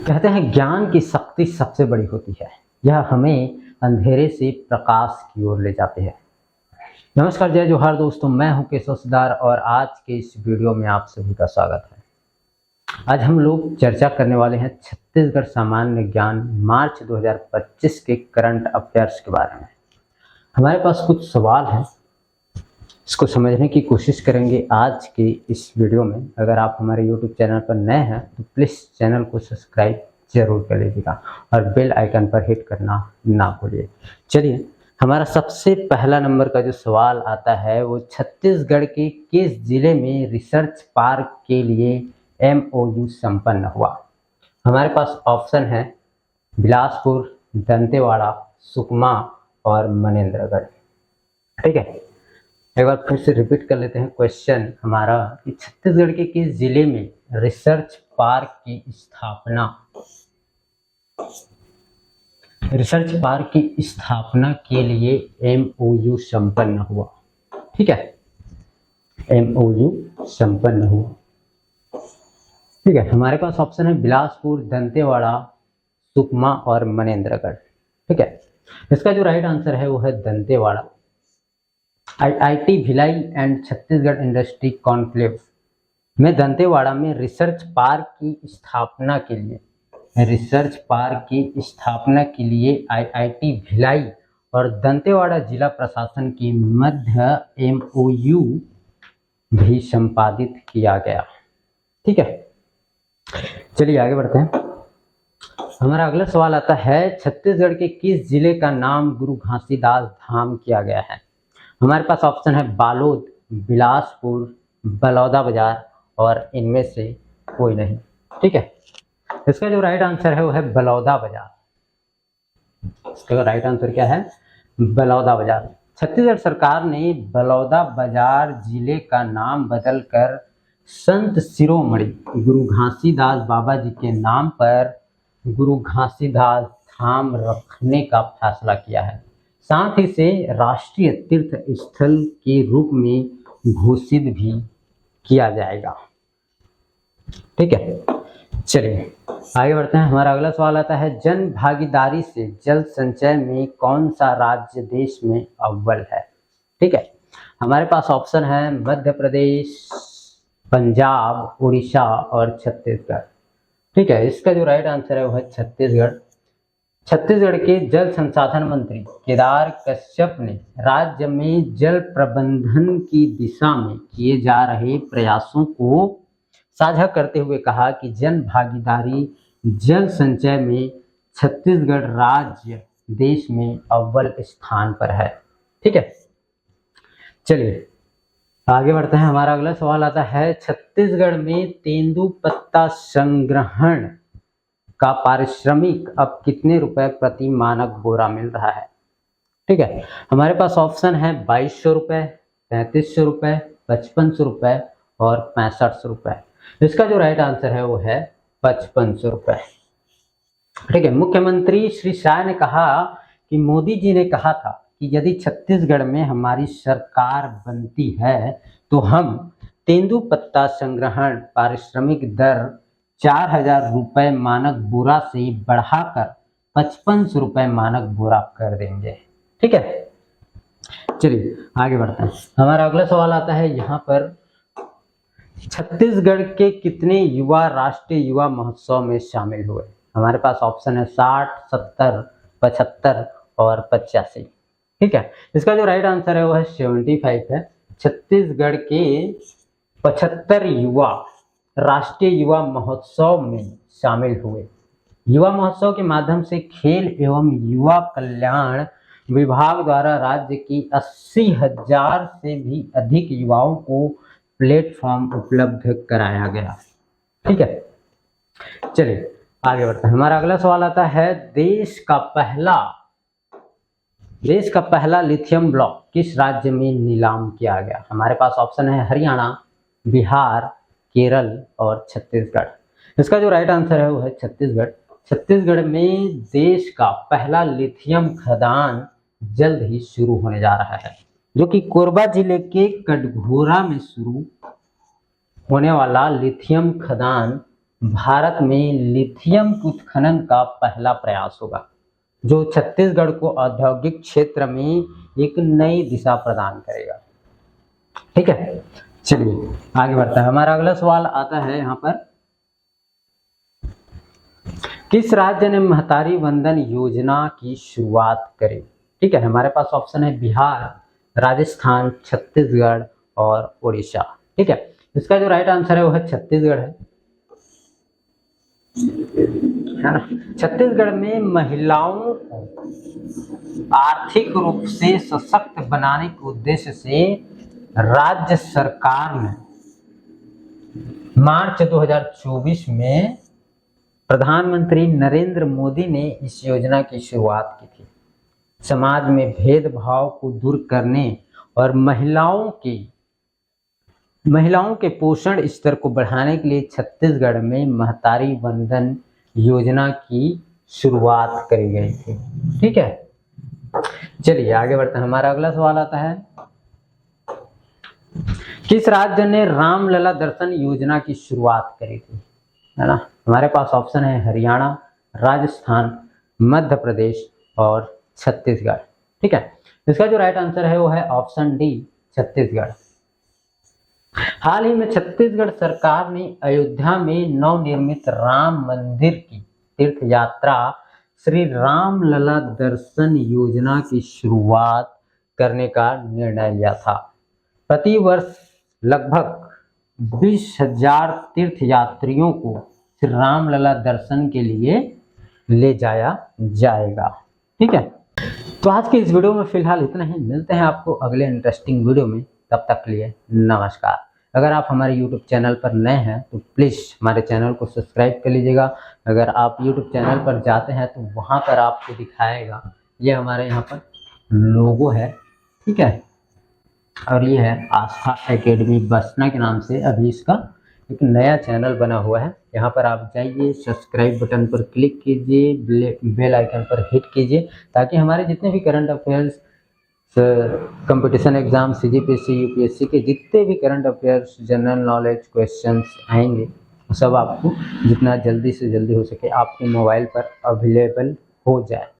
कहते हैं ज्ञान की शक्ति सबसे बड़ी होती है, यह हमें अंधेरे से प्रकाश की ओर ले जाती है। नमस्कार, जय जोहार दोस्तों, मैं हूं केशव सिद्धार और आज के इस वीडियो में आप सभी का स्वागत है। आज हम लोग चर्चा करने वाले हैं छत्तीसगढ़ सामान्य ज्ञान मार्च 2025 के करंट अफेयर्स के बारे में। हमारे पास कुछ सवाल हैं, इसको समझने की कोशिश करेंगे आज के इस वीडियो में। अगर आप हमारे YouTube चैनल पर नए हैं तो प्लीज़ चैनल को सब्सक्राइब जरूर कर लीजिएगा और बेल आइकन पर हिट करना ना भूलिए। चलिए, हमारा सबसे पहला नंबर का जो सवाल आता है वो छत्तीसगढ़ के किस जिले में रिसर्च पार्क के लिए MOU संपन्न हुआ। हमारे पास ऑप्शन है बिलासपुर, दंतेवाड़ा, सुकमा और मनेन्द्रगढ़। ठीक है, एक बार फिर से रिपीट कर लेते हैं क्वेश्चन हमारा कि छत्तीसगढ़ के किस जिले में रिसर्च पार्क की स्थापना के लिए MOU संपन्न हुआ। ठीक है, MOU संपन्न हुआ। ठीक है, हमारे पास ऑप्शन है बिलासपुर, दंतेवाड़ा, सुकमा और मनेन्द्रगढ़। ठीक है, इसका जो राइट आंसर है वो है Dantewada. IIT Bhilai and Chhattisgarh industry conclave में दंतेवाड़ा में रिसर्च पार्क की स्थापना के लिए IIT भिलाई और दंतेवाड़ा जिला प्रशासन के मध्य MOU भी संपादित किया गया। ठीक है, चलिए आगे बढ़ते हैं। हमारा अगला सवाल आता है छत्तीसगढ़ के किस जिले का नाम गुरु घासीदास धाम किया गया है। हमारे पास ऑप्शन है बालोद, बिलासपुर, बलौदाबाजार और इनमें से कोई नहीं। ठीक है, इसका जो राइट आंसर है वो है बलौदाबाजार। इसका राइट आंसर क्या है? बलौदाबाजार। छत्तीसगढ़ सरकार ने बलौदाबाजार जिले का नाम बदलकर संत शिरोमणि गुरु घासीदास बाबा जी के नाम पर गुरु घासीदास धाम रखने का फैसला किया है। साथ ही से राष्ट्रीय तीर्थ स्थल के रूप में घोषित भी किया जाएगा। ठीक है, चलिए आगे बढ़ते हैं। हमारा अगला सवाल आता है जन भागीदारी से जल संचय में कौन सा राज्य देश में अव्वल है। ठीक है, हमारे पास ऑप्शन है मध्य प्रदेश, पंजाब, उड़ीसा और छत्तीसगढ़। ठीक है, इसका जो राइट आंसर है वो है छत्तीसगढ़। छत्तीसगढ़ के जल संसाधन मंत्री केदार कश्यप ने राज्य में जल प्रबंधन की दिशा में किए जा रहे प्रयासों को साझा करते हुए कहा कि जन भागीदारी जल संचय में छत्तीसगढ़ राज्य देश में अव्वल स्थान पर है। ठीक है, चलिए आगे बढ़ते हैं। हमारा अगला सवाल आता है छत्तीसगढ़ में तेंदुपत्ता संग्रहण का पारिश्रमिक अब कितने रुपए प्रति मानक बोरा मिल रहा है। ठीक है, हमारे पास ऑप्शन है 2200 रुपये, 3300 रुपये, 5500 रुपये और 6500 रुपये। इसका जो राइट आंसर है वो है 5500 रुपये। ठीक है, मुख्यमंत्री श्री शाह ने कहा कि मोदी जी ने कहा था कि यदि छत्तीसगढ़ में हमारी सरकार बनती है तो हम तेंदुपत्ता संग्रहण पारिश्रमिक दर 4000 रुपये मानक बोरा से बढ़ाकर 5500 रुपये मानक बोरा कर देंगे। ठीक है, चलिए आगे बढ़ते हैं। हमारा अगला सवाल आता है यहाँ पर छत्तीसगढ़ के कितने युवा राष्ट्रीय युवा महोत्सव में शामिल हुए। हमारे पास ऑप्शन है 60, 70, 75 और 85। ठीक है, इसका जो राइट आंसर है वो है 75 है। छत्तीसगढ़ के 75 युवा राष्ट्रीय युवा महोत्सव में शामिल हुए। युवा महोत्सव के माध्यम से खेल एवं युवा कल्याण विभाग द्वारा राज्य की 80,000 से भी अधिक युवाओं को प्लेटफॉर्म उपलब्ध कराया गया। ठीक है, चलिए आगे बढ़ते हैं। हमारा अगला सवाल आता है देश का पहला लिथियम ब्लॉक किस राज्य में नीलाम किया गया। हमारे पास ऑप्शन है हरियाणा, बिहार, केरल और छत्तीसगढ़। इसका जो राइट आंसर है वो है छत्तीसगढ़। छत्तीसगढ़ में देश का पहला लिथियम खदान जल्द ही शुरू होने जा रहा है, जो कि कोरबा जिले के कटघोरा में शुरू होने वाला लिथियम खदान भारत में लिथियम के उत्खनन का पहला प्रयास होगा, जो छत्तीसगढ़ को औद्योगिक क्षेत्र में एक नई दिशा प्रदान करेगा। ठीक है, चलिए आगे बढ़ता है। हमारा अगला सवाल आता है यहाँ पर, किस राज्य ने महतारी वंदन योजना की शुरुआत करी? ठीक है, हमारे पास ऑप्शन है बिहार, राजस्थान, छत्तीसगढ़ और उड़ीसा। ठीक है, इसका जो राइट आंसर है वो है छत्तीसगढ़ है ना। छत्तीसगढ़ में महिलाओं को आर्थिक रूप से सशक्त बनाने के उद्देश्य से राज्य सरकार ने मार्च 2024 में प्रधानमंत्री नरेंद्र मोदी ने इस योजना की शुरुआत की थी। समाज में भेदभाव को दूर करने और महिलाओं के पोषण स्तर को बढ़ाने के लिए छत्तीसगढ़ में महतारी वंदन योजना की शुरुआत करी गई थी। ठीक है, चलिए आगे बढ़ते हैं। हमारा अगला सवाल आता है, किस राज्य ने रामलला दर्शन योजना की शुरुआत करी थी? है ना, हमारे पास ऑप्शन है हरियाणा, राजस्थान, मध्य प्रदेश और छत्तीसगढ़। ठीक है, इसका जो राइट आंसर है वो है ऑप्शन डी, छत्तीसगढ़। हाल ही में छत्तीसगढ़ सरकार ने अयोध्या में नवनिर्मित राम मंदिर की तीर्थ यात्रा श्री रामलला दर्शन योजना की शुरुआत करने का निर्णय लिया था। प्रति वर्ष लगभग 20,000 तीर्थ यात्रियों को श्री रामलला दर्शन के लिए ले जाया जाएगा। ठीक है, तो आज के इस वीडियो में फिलहाल इतना ही। मिलते हैं आपको अगले इंटरेस्टिंग वीडियो में, तब तक के लिए नमस्कार। अगर आप हमारे YouTube चैनल पर नए हैं तो प्लीज़ हमारे चैनल को सब्सक्राइब कर लीजिएगा। अगर आप YouTube चैनल पर जाते हैं तो वहाँ पर आपको दिखाएगा, ये हमारे यहाँ पर लोगो है। ठीक है, और ये है आस्था एकेडमी बसना के नाम से अभी इसका एक नया चैनल बना हुआ है। यहाँ पर आप जाइए, सब्सक्राइब बटन पर क्लिक कीजिए, बेल आइकन पर हिट कीजिए, ताकि हमारे जितने भी current affairs, competition exam, CGPSC, UPSC के जितने भी current affairs, general knowledge questions आएंगे, सब आपको जितना जल्दी से जल्दी हो सके आपके मोबाइल पर अवेलेबल हो जाए।